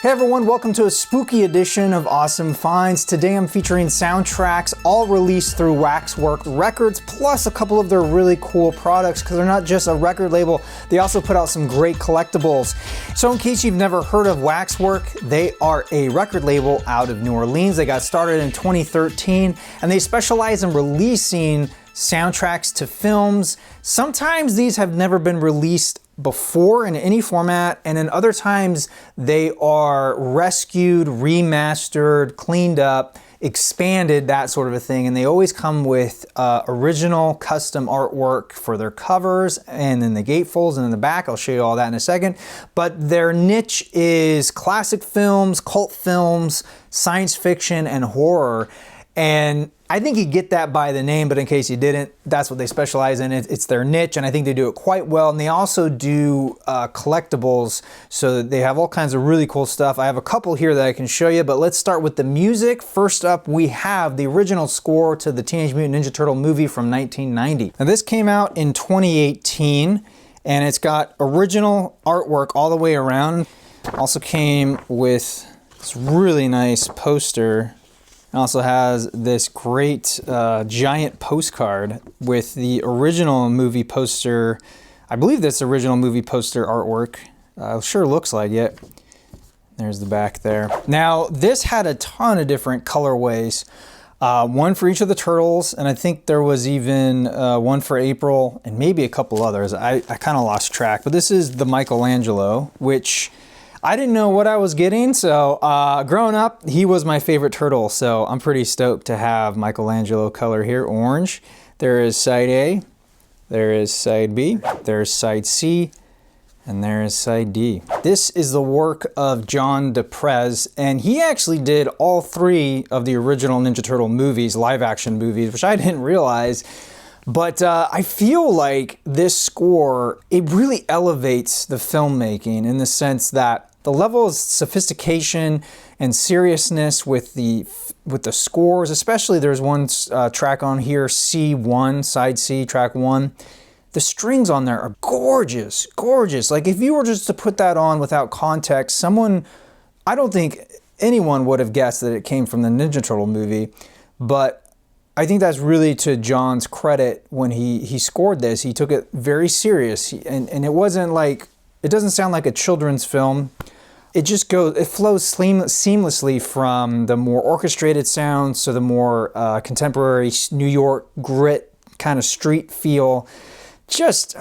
Hey everyone, welcome to a spooky edition of Awesome Finds. Today I'm featuring soundtracks all released through Waxwork Records, plus a couple of their really cool products, because they're not just a record label, they also put out some great collectibles. So in case you've never heard of Waxwork, they are a record label out of New Orleans. They got started in 2013, and they specialize in releasing soundtracks to films. Sometimes these have never been released before in any format, and then other times they are rescued, remastered, cleaned up, expanded, that sort of a thing. And they always come with original custom artwork for their covers and then the gatefolds and in the back. I'll show you all that in a second. But their niche is classic films, cult films, science fiction, and horror. And I think you get that by the name, but in case you didn't, that's what they specialize in. It's their niche, and I think they do it quite well. And they also do collectibles, so that they have all kinds of really cool stuff. I have a couple here that I can show you, but let's start with the music. First up, we have the original score to the Teenage Mutant Ninja Turtle movie from 1990. Now this came out in 2018, and it's got original artwork all the way around. Also came with this really nice poster. It also has this great giant postcard with the original movie poster. I believe that's original movie poster artwork. Sure looks like it. There's the back there. Now, this had a ton of different colorways. One for each of the turtles, and I think there was even one for April, and maybe a couple others. I kind of lost track, but this is the Michelangelo, which I didn't know what I was getting, so growing up, he was my favorite turtle, so I'm pretty stoked to have Michelangelo color here, orange. There is side A, there is side B, there's side C, and there is side D. This is the work of John DePrez, and he actually did all three of the original Ninja Turtle movies, live action movies, which I didn't realize. But I feel like this score, it really elevates the filmmaking in the sense that the level of sophistication and seriousness with the scores, especially there's one track on here, C1, side C, track 1. The strings on there are gorgeous, gorgeous. Like if you were just to put that on without context, I don't think anyone would have guessed that it came from the Ninja Turtle movie, but I think that's really to John's credit. When he scored this, he took it very serious, and it wasn't like, it doesn't sound like a children's film. It just flows seamlessly from the more orchestrated sounds to the more contemporary New York grit kind of street feel. Just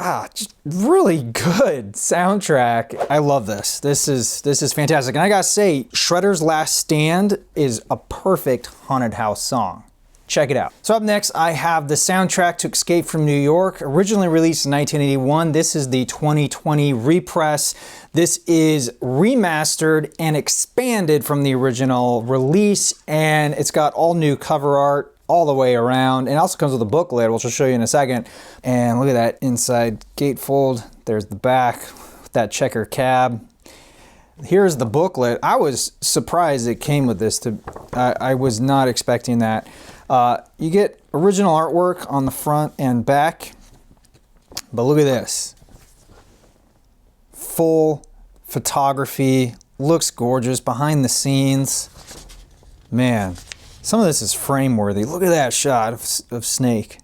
really good soundtrack. I love this. This is fantastic. And I gotta say, Shredder's Last Stand is a perfect haunted house song. Check it out. So up next, I have the soundtrack to Escape from New York, originally released in 1981. This is the 2020 repress. This is remastered and expanded from the original release, and it's got all new cover art all the way around. And it also comes with a booklet, which I'll show you in a second. And look at that inside gatefold. There's the back with that checker cab. Here's the booklet. I was surprised it came with this. I was not expecting that. You get original artwork on the front and back, but look at this. Full photography, looks gorgeous, behind the scenes. Man, some of this is frame worthy. Look at that shot of Snake.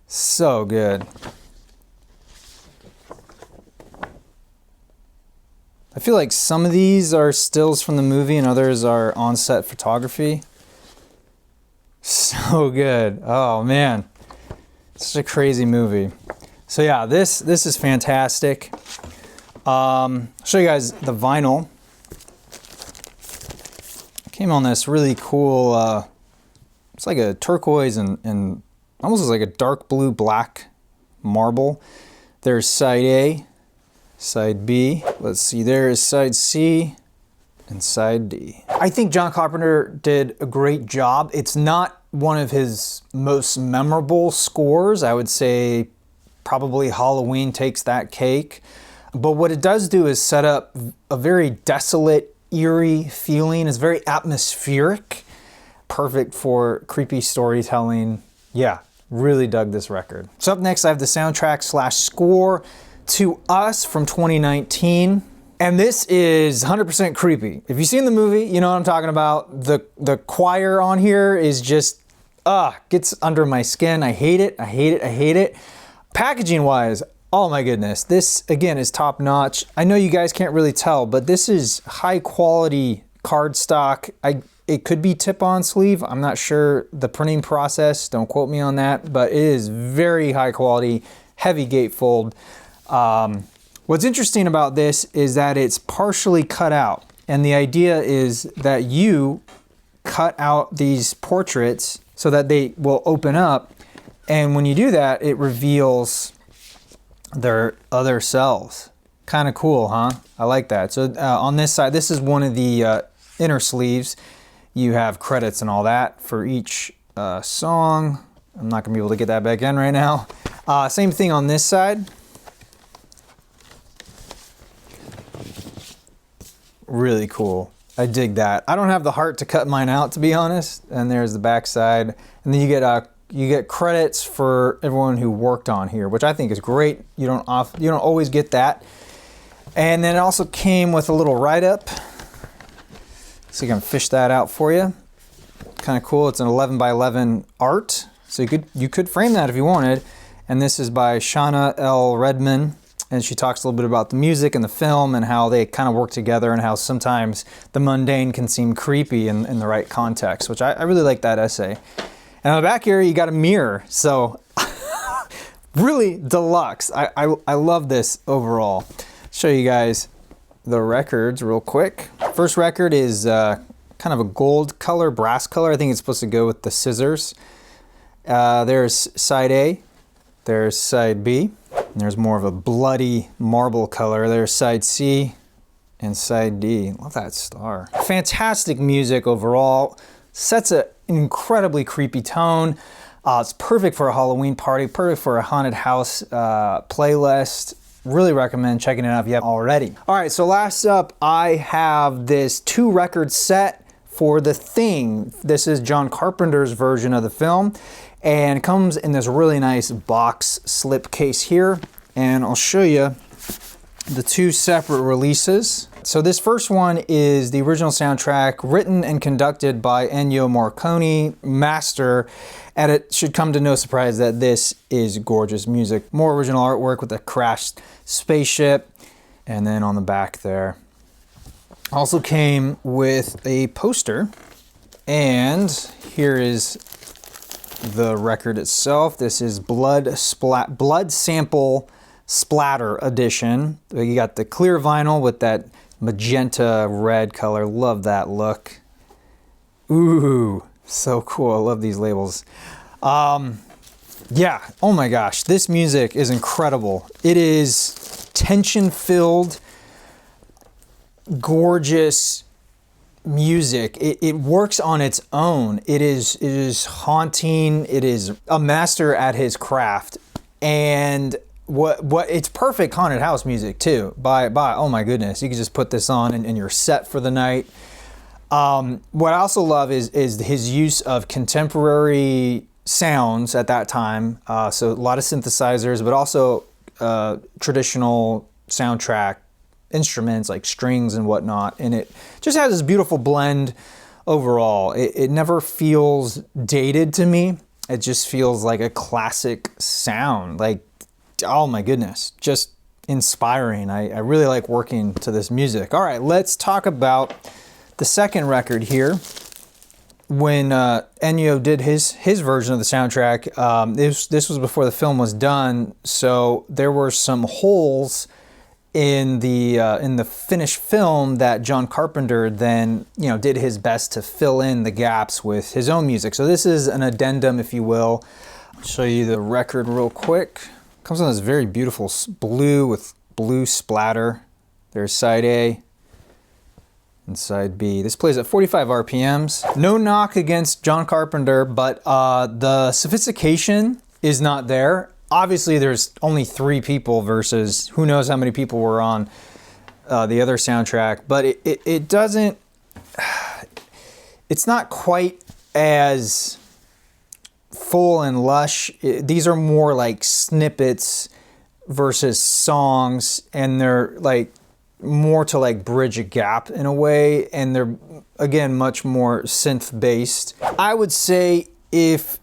So good. I feel like some of these are stills from the movie and others are on-set photography. So good. Oh man, such a crazy movie. So yeah, this is fantastic. I'll show you guys the vinyl. It came on this really cool, it's like a turquoise and almost like a dark blue black marble. There's side A, side B, let's see, there is side C, and side D. I think John Carpenter did a great job. It's not one of his most memorable scores. I would say probably Halloween takes that cake. But what it does do is set up a very desolate, eerie feeling. It's very atmospheric, perfect for creepy storytelling. Yeah, really dug this record. So up next, I have the soundtrack / score to Us from 2019. And this is 100% creepy. If you've seen the movie, you know what I'm talking about. The choir on here is just, gets under my skin. I hate it, I hate it, I hate it. Packaging wise, oh my goodness. This, again, is top notch. I know you guys can't really tell, but this is high quality cardstock. It could be tip-on sleeve. I'm not sure the printing process. Don't quote me on that, but it is very high quality, heavy gatefold. What's interesting about this is that it's partially cut out. And the idea is that you cut out these portraits so that they will open up. And when you do that, it reveals their other selves. Kind of cool, huh? I like that. So on this side, this is one of the inner sleeves. You have credits and all that for each song. I'm not gonna be able to get that back in right now. Same thing on this side. Really cool. I dig that. I don't have the heart to cut mine out, to be honest. And there's the back side. And then you get credits for everyone who worked on here, which I think is great. You don't always get that. And then it also came with a little write-up. So you can fish that out for you. Kind of cool. It's an 11 by 11 art. So you could frame that if you wanted. And this is by Shauna L. Redman. And she talks a little bit about the music and the film and how they kind of work together and how sometimes the mundane can seem creepy in the right context, which I really like that essay. And on the back here, you got a mirror. So really deluxe. I love this overall. Show you guys the records real quick. First record is kind of a gold color, brass color. I think it's supposed to go with the scissors. There's side A, there's side B, and there's more of a bloody marble color. There's side C and side D. Love that star. Fantastic music overall. Sets an incredibly creepy tone. It's perfect for a Halloween party, perfect for a haunted house playlist. Really recommend checking it out if you haven't already. All right, so last up, I have this 2-record set for The Thing. This is John Carpenter's version of the film, and it comes in this really nice box slip case here. And I'll show you the 2 separate releases. So this first one is the original soundtrack written and conducted by Ennio Morricone, master, and it should come to no surprise that this is gorgeous music. More original artwork with a crashed spaceship, and then on the back there. Also came with a poster, and here is the record itself. This is Blood Sample Splatter Edition. You got the clear vinyl with that magenta red color. Love that look. Ooh, so cool. I love these labels. Yeah, oh my gosh, this music is incredible. It is tension-filled, gorgeous music. It works on its own. It is haunting. It is a master at his craft. And what it's perfect haunted house music too. By oh my goodness, you can just put this on and you're set for the night. What I also love is his use of contemporary sounds at that time. So a lot of synthesizers, but also traditional soundtrack instruments like strings and whatnot. And it just has this beautiful blend overall. It never feels dated to me. It just feels like a classic sound. Like, oh my goodness, just inspiring. I really like working to this music. All right, let's talk about the second record here. When Ennio did his version of the soundtrack, this was before the film was done, so there were some holes in the finished film that John Carpenter then did his best to fill in the gaps with his own music. So this is an addendum, if you will. I'll show you the record real quick. Comes on this very beautiful blue with blue splatter. There's side A and side B. This plays at 45 RPMs. No knock against John Carpenter, but the sophistication is not there. Obviously, there's only 3 people versus who knows how many people were on the other soundtrack, but it doesn't, it's not quite as full and lush. These are more like snippets, versus songs, and they're like more to like bridge a gap in a way, and they're again much more synth based. I would say if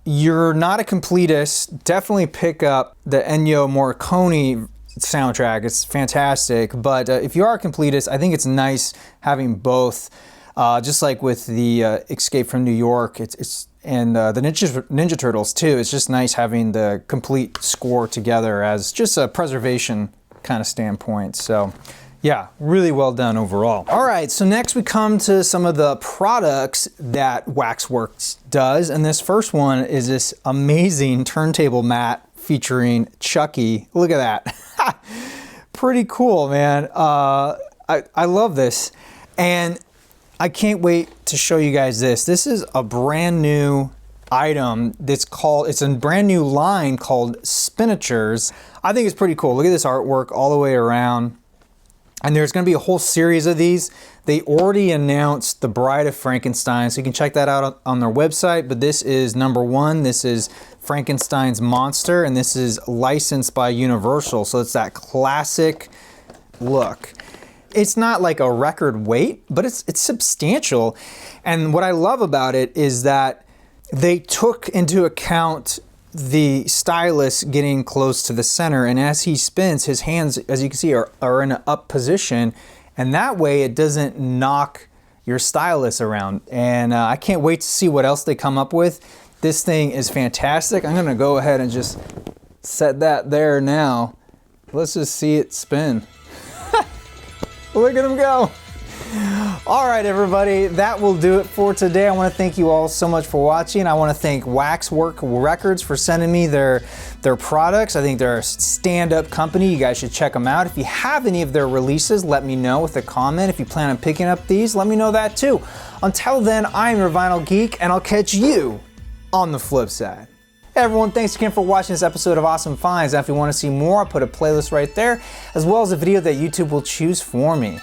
you're not a completist, definitely pick up the Ennio Morricone soundtrack. It's fantastic. But if you are a completist, I think it's nice having both. Just like with the Escape from New York, and the Ninja Turtles too. It's just nice having the complete score together as just a preservation kind of standpoint. So yeah, really well done overall. All right, so next we come to some of the products that Waxworks does, and this first one is this amazing turntable mat featuring Chucky. Look at that. Pretty cool, man. I love this, and I can't wait to show you guys this. This is a brand new item it's a brand new line called Spinatures. I think it's pretty cool. Look at this artwork all the way around. And there's gonna be a whole series of these. They already announced The Bride of Frankenstein, so you can check that out on their website, but this is number 1. This is Frankenstein's Monster, and this is licensed by Universal, so it's that classic look. It's not like a record weight, but it's substantial. And what I love about it is that they took into account the stylus getting close to the center, and as he spins, his hands, as you can see, are in an up position, and that way it doesn't knock your stylus around. And I can't wait to see what else they come up with. This thing is fantastic. I'm gonna go ahead and just set that there now. Let's just see it spin. Look at him go. All right, everybody, that will do it for today. I want to thank you all so much for watching. I want to thank Waxwork Records for sending me their products. I think they're a stand-up company. You guys should check them out. If you have any of their releases, let me know with a comment. If you plan on picking up these, let me know that too. Until then, I'm your Vinyl Geek, and I'll catch you on the flip side. Hey everyone, thanks again for watching this episode of Awesome Finds. Now if you want to see more, I'll put a playlist right there, as well as a video that YouTube will choose for me.